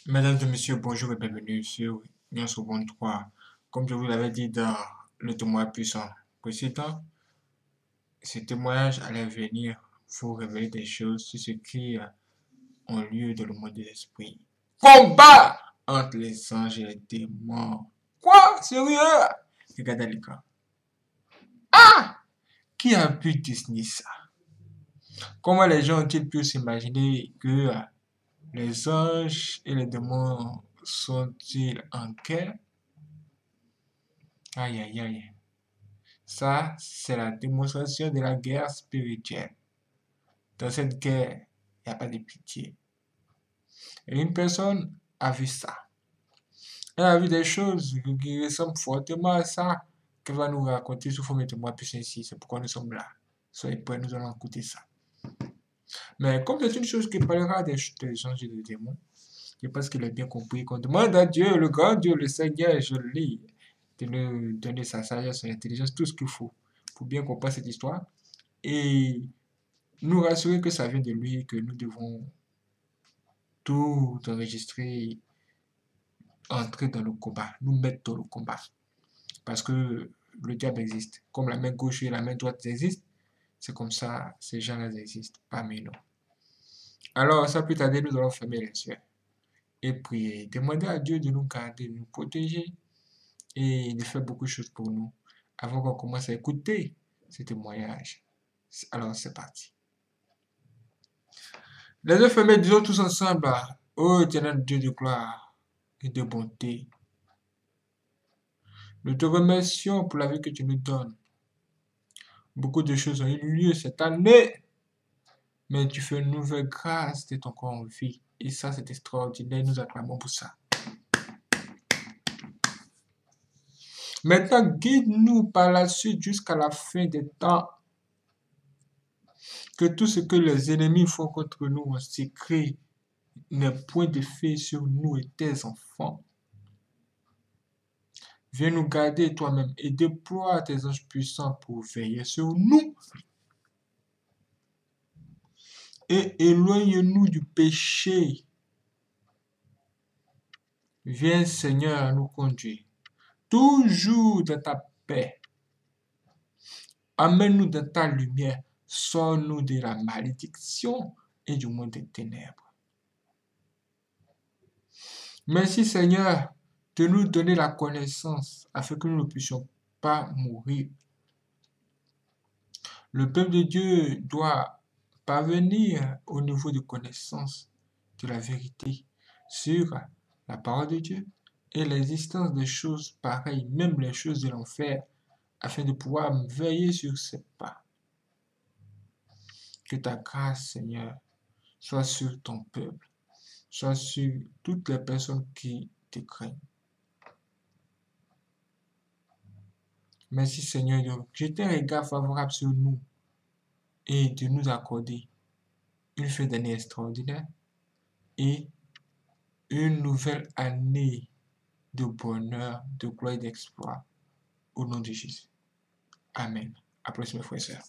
Mesdames et messieurs, bonjour et bienvenue sur Lyon sur 3. Comme je vous l'avais dit dans le témoignage puissant précédent, ce témoignage allait venir vous révéler des choses sur ce qui ont lieu dans le monde des esprits. Combat entre les anges et les démons. Quoi? Sérieux? Regardez l'écran. Qui a pu désigner ça? Comment les gens ont-ils pu s'imaginer que les anges et les démons sont-ils en guerre? Aïe, aïe, aïe. Ça, c'est la démonstration de la guerre spirituelle. Dans cette guerre, il n'y a pas de pitié. Et une personne a vu ça. Elle a vu des choses qui ressemblent fortement à ça qu'elle va nous raconter sous forme de témoin plus ainsi. C'est pourquoi nous sommes là. Soyez prêts, nous allons écouter ça. Mais comme c'est une chose qui parlera des anges et des démons, je pense qu'il est bien compris qu'on demande à Dieu, le grand Dieu, le Seigneur, je le lis, de nous donner sa sagesse, son intelligence, tout ce qu'il faut pour bien comprendre cette histoire et nous rassurer que ça vient de lui, que nous devons tout enregistrer, entrer dans le combat, nous mettre dans le combat. Parce que le diable existe. Comme la main gauche et la main droite existent, c'est comme ça, ces gens-là existent parmi nous. Alors, sans plus tarder, nous allons fermer les yeux et prier. Demander à Dieu de nous garder, de nous protéger et de faire beaucoup de choses pour nous avant qu'on commence à écouter ce témoignage. Alors, c'est parti. Les yeux fermés, disons tous ensemble, ô éternel Dieu de gloire et de bonté, nous te remercions pour la vie que tu nous donnes. Beaucoup de choses ont eu lieu cette année, mais tu fais une nouvelle grâce d'être encore en vie. Et ça, c'est extraordinaire, nous acclamons pour ça. Maintenant, guide-nous par la suite jusqu'à la fin des temps. Que tout ce que les ennemis font contre nous en secret n'ait point d'effet sur nous et tes enfants. Viens nous garder toi-même et déploie tes anges puissants pour veiller sur nous. Et éloigne-nous du péché. Viens, Seigneur, nous conduire. Toujours dans ta paix. Amène-nous dans ta lumière. Sors-nous de la malédiction et du monde des ténèbres. Merci, Seigneur, de nous donner la connaissance afin que nous ne puissions pas mourir. Le peuple de Dieu doit parvenir au niveau de connaissance de la vérité sur la parole de Dieu et l'existence des choses pareilles, même les choses de l'enfer, afin de pouvoir veiller sur ses pas. Que ta grâce, Seigneur, soit sur ton peuple, soit sur toutes les personnes qui te craignent. Merci, Seigneur, de jeter un regard favorable sur nous et de nous accorder une fin d'année extraordinaire et une nouvelle année de bonheur, de gloire et d'exploit. Au nom de Jésus. Amen. Applaudissements, frères et sœurs.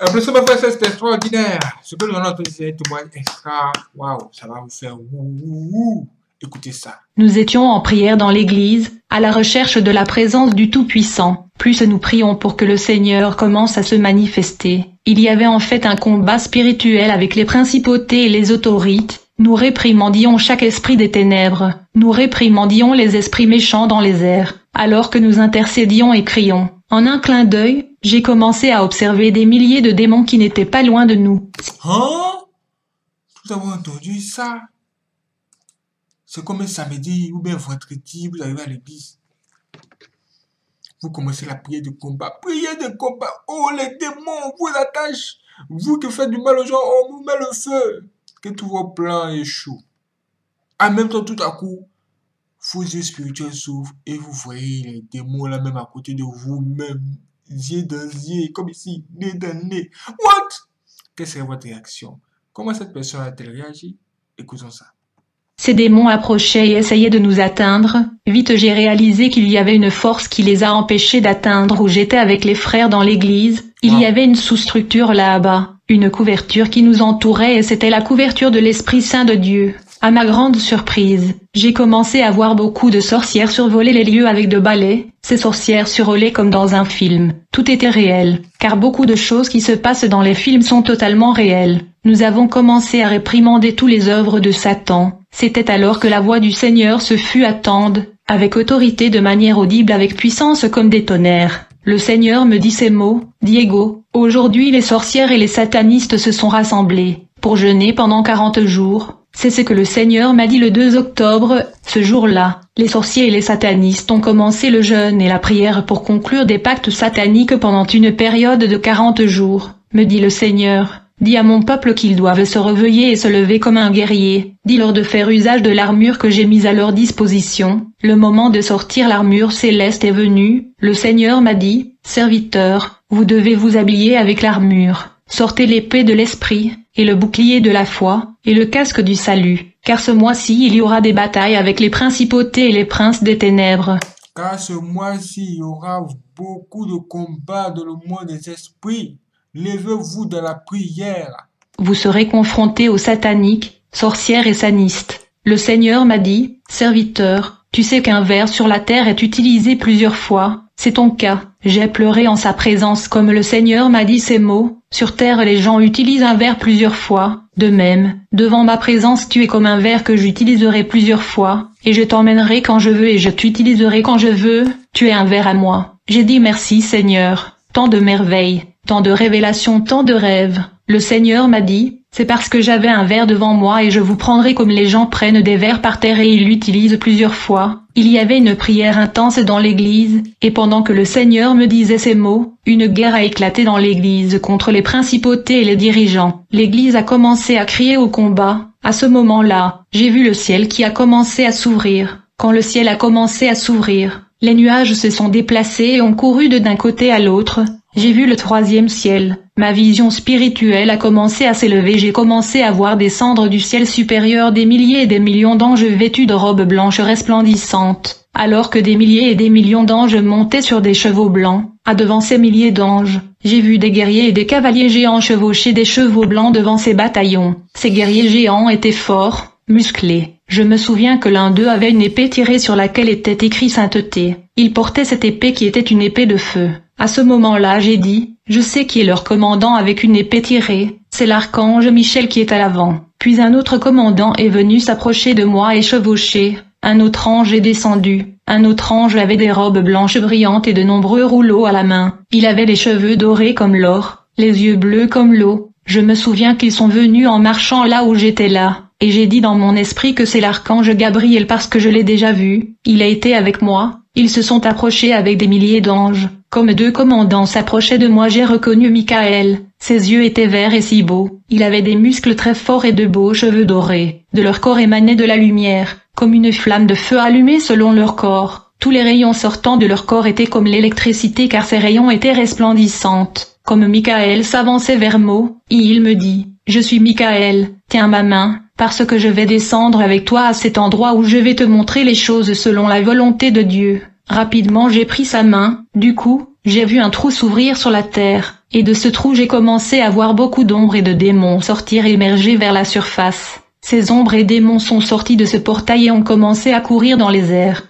Applaudissements, frères et sœurs, c'est extraordinaire. Ce que nous allons entendre, c'est un témoignage extra. Waouh, ça va vous faire wouhou. Écoutez ça. Nous étions en prière dans l'église, à la recherche de la présence du Tout-Puissant. Plus nous prions pour que le Seigneur commence à se manifester. Il y avait en fait un combat spirituel avec les principautés et les autorités. Nous réprimandions chaque esprit des ténèbres. Nous réprimandions les esprits méchants dans les airs, alors que nous intercédions et crions. En un clin d'œil, j'ai commencé à observer des milliers de démons qui n'étaient pas loin de nous. Hein? Vous avez entendu ça? C'est comme un samedi ou bien vendredi, vous arrivez à l'église. Vous commencez la prière de combat. Prière de combat. Oh, les démons vous attachent. Vous qui faites du mal aux gens, on vous met le feu. Que tous vos plans échouent. En même temps, tout à coup, vos yeux spirituels s'ouvrent et vous voyez les démons là même à côté de vous-même. Yeux dans yeux, comme ici, nez dans nez. What? Quelle serait votre réaction? Comment cette personne a-t-elle réagi? Écoutons ça. Ces démons approchaient et essayaient de nous atteindre. Vite j'ai réalisé qu'il y avait une force qui les a empêchés d'atteindre où j'étais avec les frères dans l'église. Il y avait une sous-structure là-bas. une couverture qui nous entourait et c'était la couverture de l'Esprit Saint de Dieu. À ma grande surprise, j'ai commencé à voir beaucoup de sorcières survoler les lieux avec de balais, ces sorcières survolaient comme dans un film. Tout était réel, car beaucoup de choses qui se passent dans les films sont totalement réelles. Nous avons commencé à réprimander tous les œuvres de Satan. C'était alors que la voix du Seigneur se fut attendre, avec autorité de manière audible avec puissance comme des tonnerres. Le Seigneur me dit ces mots, Diego, aujourd'hui les sorcières et les satanistes se sont rassemblés, pour jeûner pendant 40 jours. C'est ce que le Seigneur m'a dit le 2 octobre, ce jour-là, les sorciers et les satanistes ont commencé le jeûne et la prière pour conclure des pactes sataniques pendant une période de 40 jours, me dit le Seigneur. Dis à mon peuple qu'ils doivent se réveiller et se lever comme un guerrier. Dis-leur de faire usage de l'armure que j'ai mise à leur disposition. Le moment de sortir l'armure céleste est venu. Le Seigneur m'a dit, serviteur, vous devez vous habiller avec l'armure. Sortez l'épée de l'esprit, et le bouclier de la foi, et le casque du salut. Car ce mois-ci il y aura des batailles avec les principautés et les princes des ténèbres. Car ce mois-ci, il y aura beaucoup de combats dans le monde des esprits. Levez-vous dans la prière. Vous serez confrontés aux sataniques, sorcières et sanistes. Le Seigneur m'a dit, serviteur, tu sais qu'un ver sur la terre est utilisé plusieurs fois. C'est ton cas. J'ai pleuré en sa présence comme le Seigneur m'a dit ces mots. Sur terre les gens utilisent un ver plusieurs fois. De même, devant ma présence tu es comme un ver que j'utiliserai plusieurs fois. Et je t'emmènerai quand je veux et je t'utiliserai quand je veux. Tu es un ver à moi. J'ai dit merci Seigneur. Tant de merveilles, tant de révélations, tant de rêves. Le Seigneur m'a dit, c'est parce que j'avais un ver devant moi et je vous prendrai comme les gens prennent des vers par terre et ils l'utilisent plusieurs fois. Il y avait une prière intense dans l'église, et pendant que le Seigneur me disait ces mots, une guerre a éclaté dans l'église contre les principautés et les dirigeants. L'église a commencé à crier au combat. À ce moment-là, j'ai vu le ciel qui a commencé à s'ouvrir. Quand le ciel a commencé à s'ouvrir, les nuages se sont déplacés et ont couru d'un côté à l'autre. J'ai vu le 3e ciel. Ma vision spirituelle a commencé à s'élever. J'ai commencé à voir descendre du ciel supérieur des milliers et des millions d'anges vêtus de robes blanches resplendissantes, alors que des milliers et des millions d'anges montaient sur des chevaux blancs. À devant ces milliers d'anges, j'ai vu des guerriers et des cavaliers géants chevaucher des chevaux blancs devant ces bataillons. Ces guerriers géants étaient forts, musclés. Je me souviens que l'un d'eux avait une épée tirée sur laquelle était écrit sainteté. Il portait cette épée qui était une épée de feu. À ce moment-là, j'ai dit, je sais qui est leur commandant avec une épée tirée. C'est l'archange Michel qui est à l'avant. Puis un autre commandant est venu s'approcher de moi et chevaucher. Un autre ange est descendu. Un autre ange avait des robes blanches brillantes et de nombreux rouleaux à la main. Il avait les cheveux dorés comme l'or, les yeux bleus comme l'eau. Je me souviens qu'ils sont venus en marchant là où j'étais là. Et j'ai dit dans mon esprit que c'est l'archange Gabriel parce que je l'ai déjà vu. Il a été avec moi. Ils se sont approchés avec des milliers d'anges. Comme 2 commandants s'approchaient de moi, j'ai reconnu Michael. Ses yeux étaient verts et si beaux. Il avait des muscles très forts et de beaux cheveux dorés. De leur corps émanait de la lumière, comme une flamme de feu allumée selon leur corps. Tous les rayons sortant de leur corps étaient comme l'électricité car ces rayons étaient resplendissantes. Comme Michael s'avançait vers moi, il me dit, « Je suis Michael, tiens ma main, parce que je vais descendre avec toi à cet endroit où je vais te montrer les choses selon la volonté de Dieu. » Rapidement j'ai pris sa main, du coup, j'ai vu un trou s'ouvrir sur la terre, et de ce trou j'ai commencé à voir beaucoup d'ombres et de démons sortir et émerger vers la surface. Ces ombres et démons sont sortis de ce portail et ont commencé à courir dans les airs.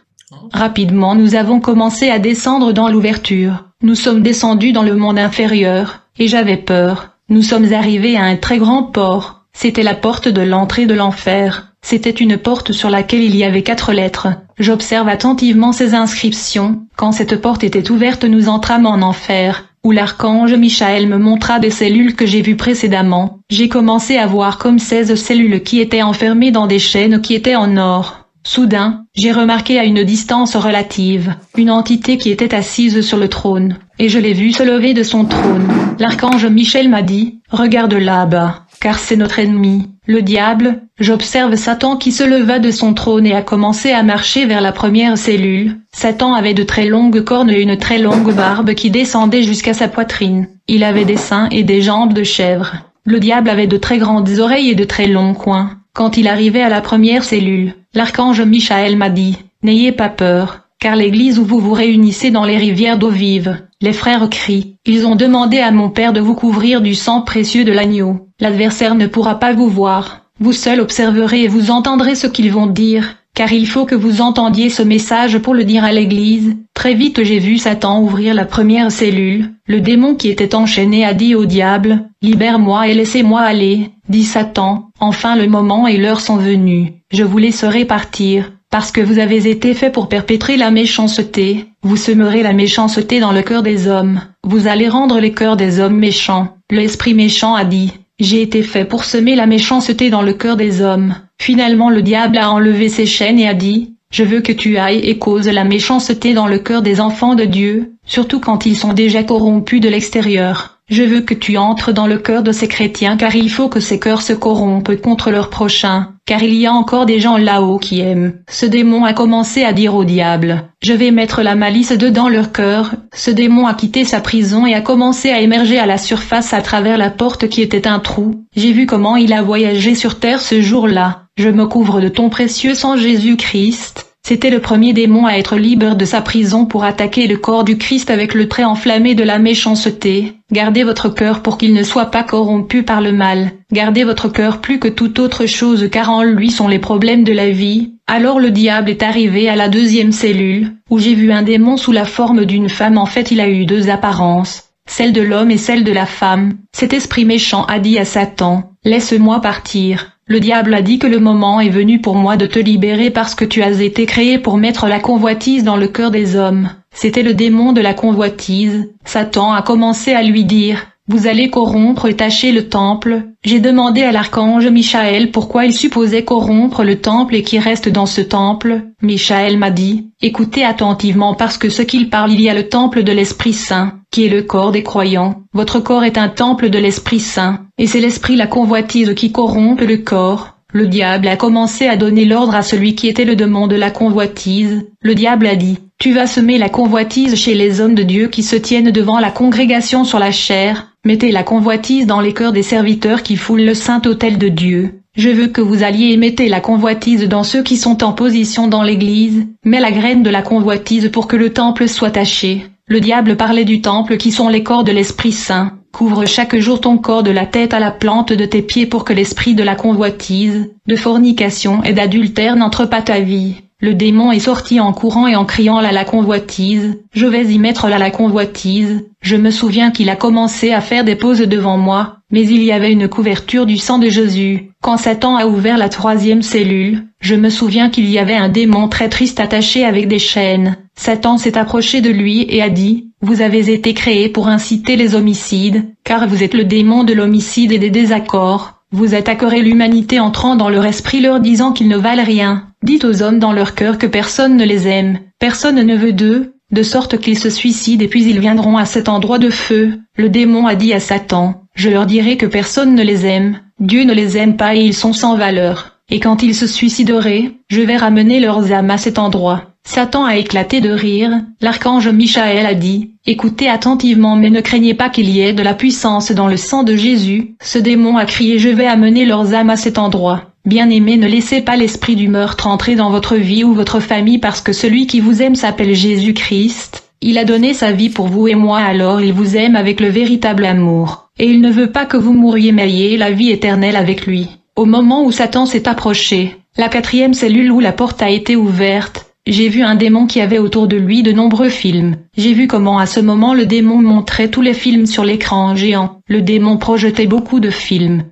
Rapidement nous avons commencé à descendre dans l'ouverture. Nous sommes descendus dans le monde inférieur, et j'avais peur. Nous sommes arrivés à un très grand port. C'était la porte de l'entrée de l'enfer. C'était une porte sur laquelle il y avait 4 lettres. J'observe attentivement ces inscriptions. Quand cette porte était ouverte, nous entrâmes en enfer, où l'archange Michael me montra des cellules que j'ai vues précédemment. J'ai commencé à voir comme 16 cellules qui étaient enfermées dans des chaînes qui étaient en or. Soudain, j'ai remarqué à une distance relative, une entité qui était assise sur le trône, et je l'ai vue se lever de son trône. L'archange Michel m'a dit, « Regarde là-bas, car c'est notre ennemi, le diable. » J'observe Satan qui se leva de son trône et a commencé à marcher vers la première cellule. Satan avait de très longues cornes et une très longue barbe qui descendait jusqu'à sa poitrine. Il avait des seins et des jambes de chèvre. Le diable avait de très grandes oreilles et de très longs coins. Quand il arrivait à la première cellule, l'archange Michael m'a dit, « N'ayez pas peur, car l'église où vous vous réunissez dans les rivières d'eau vive. Les frères crient. Ils ont demandé à mon père de vous couvrir du sang précieux de l'agneau. L'adversaire ne pourra pas vous voir. Vous seul observerez et vous entendrez ce qu'ils vont dire, car il faut que vous entendiez ce message pour le dire à l'église. Très vite j'ai vu Satan ouvrir la première cellule. Le démon qui était enchaîné a dit au diable, « Libère-moi et laissez-moi aller », dit Satan. Enfin le moment et l'heure sont venus. Je vous laisserai partir, parce que vous avez été fait pour perpétrer la méchanceté. Vous semerez la méchanceté dans le cœur des hommes. Vous allez rendre les cœurs des hommes méchants. L'esprit méchant a dit, « J'ai été fait pour semer la méchanceté dans le cœur des hommes. » Finalement le diable a enlevé ses chaînes et a dit, « Je veux que tu ailles et causes la méchanceté dans le cœur des enfants de Dieu, surtout quand ils sont déjà corrompus de l'extérieur. Je veux que tu entres dans le cœur de ces chrétiens car il faut que ces cœurs se corrompent contre leur prochain, car il y a encore des gens là-haut qui aiment. » Ce démon a commencé à dire au diable, « Je vais mettre la malice dedans leur cœur. » Ce démon a quitté sa prison et a commencé à émerger à la surface à travers la porte qui était un trou. J'ai vu comment il a voyagé sur terre ce jour-là. Je me couvre de ton précieux sang Jésus-Christ. C'était le premier démon à être libre de sa prison pour attaquer le corps du Christ avec le trait enflammé de la méchanceté. Gardez votre cœur pour qu'il ne soit pas corrompu par le mal. Gardez votre cœur plus que toute autre chose car en lui sont les problèmes de la vie. Alors le diable est arrivé à la deuxième cellule, où j'ai vu un démon sous la forme d'une femme. En fait il a eu deux apparences, celle de l'homme et celle de la femme. Cet esprit méchant a dit à Satan, « Laisse-moi partir. » Le diable a dit que le moment est venu pour moi de te libérer parce que tu as été créé pour mettre la convoitise dans le cœur des hommes. C'était le démon de la convoitise. Satan a commencé à lui dire, « Vous allez corrompre et tacher le temple. » J'ai demandé à l'archange Michaël pourquoi il supposait corrompre le temple et qui reste dans ce temple. Michaël m'a dit, « Écoutez attentivement parce que ce qu'il parle il y a le temple de l'Esprit Saint, qui est le corps des croyants. Votre corps est un temple de l'Esprit Saint, et c'est l'esprit la convoitise qui corrompt le corps. » Le diable a commencé à donner l'ordre à celui qui était le démon de la convoitise. Le diable a dit, « Tu vas semer la convoitise chez les hommes de Dieu qui se tiennent devant la congrégation sur la chair. Mettez la convoitise dans les cœurs des serviteurs qui foulent le saint autel de Dieu. Je veux que vous alliez et mettez la convoitise dans ceux qui sont en position dans l'église. Mets la graine de la convoitise pour que le temple soit taché. » Le diable parlait du temple qui sont les corps de l'Esprit Saint. Couvre chaque jour ton corps de la tête à la plante de tes pieds pour que l'esprit de la convoitise, de fornication et d'adultère n'entre pas ta vie. Le démon est sorti en courant et en criant là la convoitise. Je vais y mettre là la convoitise. Je me souviens qu'il a commencé à faire des poses devant moi, mais il y avait une couverture du sang de Jésus. Quand Satan a ouvert la troisième cellule, je me souviens qu'il y avait un démon très triste attaché avec des chaînes. Satan s'est approché de lui et a dit, « Vous avez été créé pour inciter les homicides, car vous êtes le démon de l'homicide et des désaccords. Vous attaquerez l'humanité entrant dans leur esprit leur disant qu'ils ne valent rien. Dites aux hommes dans leur cœur que personne ne les aime, personne ne veut d'eux, de sorte qu'ils se suicident et puis ils viendront à cet endroit de feu. » Le démon a dit à Satan, « Je leur dirai que personne ne les aime, Dieu ne les aime pas et ils sont sans valeur. Et quand ils se suicideraient, je vais ramener leurs âmes à cet endroit. » Satan a éclaté de rire. L'archange Michaël a dit, « Écoutez attentivement mais ne craignez pas qu'il y ait de la puissance dans le sang de Jésus. » Ce démon a crié, « Je vais amener leurs âmes à cet endroit. » Bien-aimés, ne laissez pas l'esprit du meurtre entrer dans votre vie ou votre famille parce que celui qui vous aime s'appelle Jésus-Christ. Il a donné sa vie pour vous et moi, alors il vous aime avec le véritable amour. Et il ne veut pas que vous mouriez mais ayez la vie éternelle avec lui. Au moment où Satan s'est approché, la quatrième cellule où la porte a été ouverte, j'ai vu un démon qui avait autour de lui de nombreux films. J'ai vu comment à ce moment le démon montrait tous les films sur l'écran géant. Le démon projetait beaucoup de films.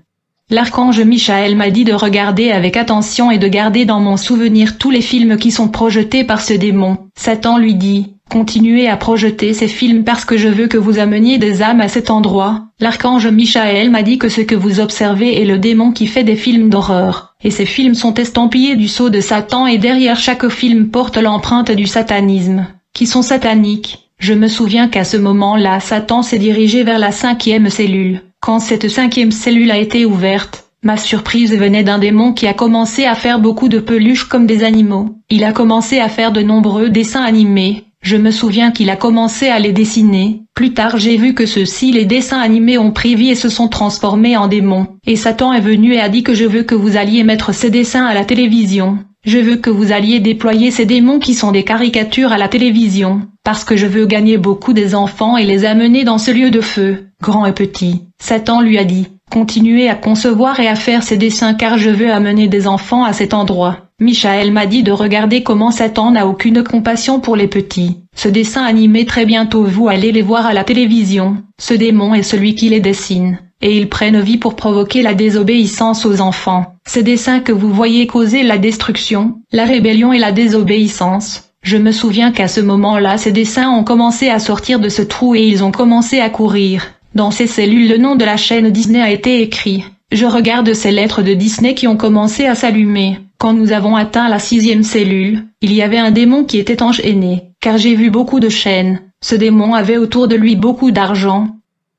L'archange Michaël m'a dit de regarder avec attention et de garder dans mon souvenir tous les films qui sont projetés par ce démon. Satan lui dit, « Continuez à projeter ces films parce que je veux que vous ameniez des âmes à cet endroit. » L'archange Michaël m'a dit que ce que vous observez est le démon qui fait des films d'horreur. Et ces films sont estampillés du sceau de Satan et derrière chaque film porte l'empreinte du satanisme, qui sont sataniques. Je me souviens qu'à ce moment-là, Satan s'est dirigé vers la cinquième cellule. Quand cette cinquième cellule a été ouverte, ma surprise venait d'un démon qui a commencé à faire beaucoup de peluches comme des animaux. Il a commencé à faire de nombreux dessins animés. Je me souviens qu'il a commencé à les dessiner. Plus tard j'ai vu que ceux-ci, les dessins animés, ont pris vie et se sont transformés en démons. Et Satan est venu et a dit que je veux que vous alliez mettre ces dessins à la télévision. je veux que vous alliez déployer ces démons qui sont des caricatures à la télévision, parce que je veux gagner beaucoup des enfants et les amener dans ce lieu de feu, grand et petit. Satan lui a dit, continuez à concevoir et à faire ces dessins car je veux amener des enfants à cet endroit. Michael m'a dit de regarder comment Satan n'a aucune compassion pour les petits. Ce dessin animé très bientôt vous allez les voir à la télévision. Ce démon est celui qui les dessine. Et ils prennent vie pour provoquer la désobéissance aux enfants. Ces dessins que vous voyez causer la destruction, la rébellion et la désobéissance. Je me souviens qu'à ce moment-là ces dessins ont commencé à sortir de ce trou et ils ont commencé à courir. Dans ces cellules le nom de la chaîne Disney a été écrit. Je regarde ces lettres de Disney qui ont commencé à s'allumer. Quand nous avons atteint la 6e cellule, il y avait un démon qui était enchaîné, car j'ai vu beaucoup de chaînes. Ce démon avait autour de lui beaucoup d'argent,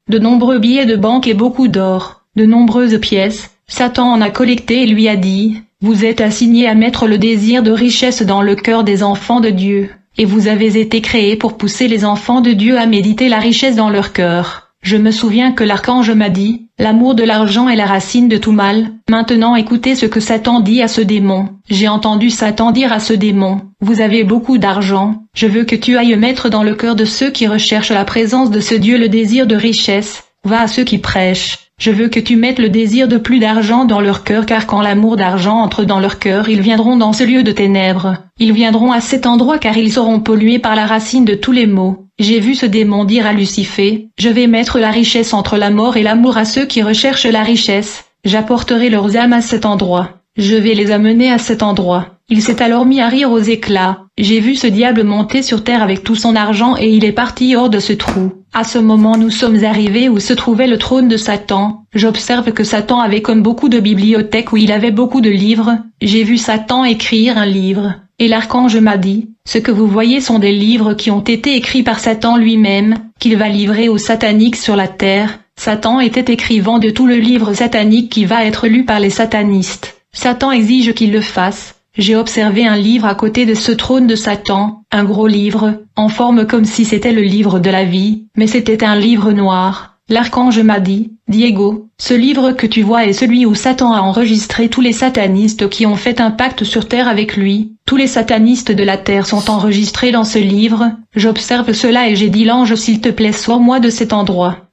de nombreux billets de banque et beaucoup d'or, de nombreuses pièces. Satan en a collecté et lui a dit, « Vous êtes assigné à mettre le désir de richesse dans le cœur des enfants de Dieu, et vous avez été créés pour pousser les enfants de Dieu à méditer la richesse dans leur cœur. » Je me souviens que l'archange m'a dit, « L'amour de l'argent est la racine de tout mal. » Maintenant écoutez ce que Satan dit à ce démon. J'ai entendu Satan dire à ce démon, « Vous avez beaucoup d'argent. Je veux que tu ailles mettre dans le cœur de ceux qui recherchent la présence de ce Dieu le désir de richesse. Va à ceux qui prêchent. Je veux que tu mettes le désir de plus d'argent dans leur cœur car quand l'amour d'argent entre dans leur cœur ils viendront dans ce lieu de ténèbres. Ils viendront à cet endroit car ils seront pollués par la racine de tous les maux. » J'ai vu ce démon dire à Lucifer, « Je vais mettre la richesse entre la mort et l'amour à ceux qui recherchent la richesse. J'apporterai leurs âmes à cet endroit. Je vais les amener à cet endroit. » Il s'est alors mis à rire aux éclats. J'ai vu ce diable monter sur terre avec tout son argent et il est parti hors de ce trou. À ce moment nous sommes arrivés où se trouvait le trône de Satan. J'observe que Satan avait comme beaucoup de bibliothèques où il avait beaucoup de livres. J'ai vu Satan écrire un livre. Et l'archange m'a dit, « Ce que vous voyez sont des livres qui ont été écrits par Satan lui-même, qu'il va livrer aux sataniques sur la terre. » Satan était écrivant de tout le livre satanique qui va être lu par les satanistes. Satan exige qu'il le fasse. J'ai observé un livre à côté de ce trône de Satan, un gros livre, en forme comme si c'était le livre de la vie, mais c'était un livre noir. L'archange m'a dit, « Diego, ce livre que tu vois est celui où Satan a enregistré tous les satanistes qui ont fait un pacte sur terre avec lui. Tous les satanistes de la terre sont enregistrés dans ce livre. » J'observe cela et j'ai dit, « L'ange, s'il te plaît, sors-moi de cet endroit.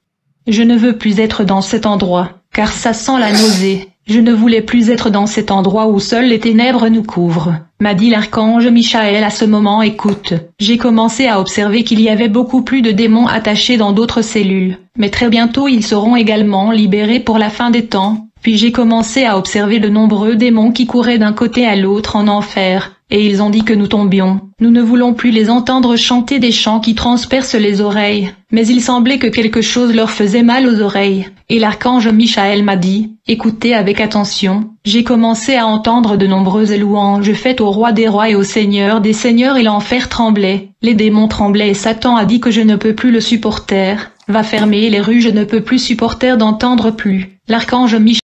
Je ne veux plus être dans cet endroit, car ça sent la nausée. Je ne voulais plus être dans cet endroit où seules les ténèbres nous couvrent. » M'a dit l'archange Michael à ce moment. Écoute, j'ai commencé à observer qu'il y avait beaucoup plus de démons attachés dans d'autres cellules. Mais très bientôt ils seront également libérés pour la fin des temps. Puis j'ai commencé à observer de nombreux démons qui couraient d'un côté à l'autre en enfer. Et ils ont dit que nous tombions. Nous ne voulons plus les entendre chanter des chants qui transpercent les oreilles. Mais il semblait que quelque chose leur faisait mal aux oreilles. Et l'archange Michael m'a dit, « Écoutez avec attention. » J'ai commencé à entendre de nombreuses louanges faites au roi des rois et au seigneur des seigneurs et l'enfer tremblait. Les démons tremblaient et Satan a dit que je ne peux plus le supporter. Va fermer les rues, je ne peux plus supporter d'entendre plus. L'archange Michael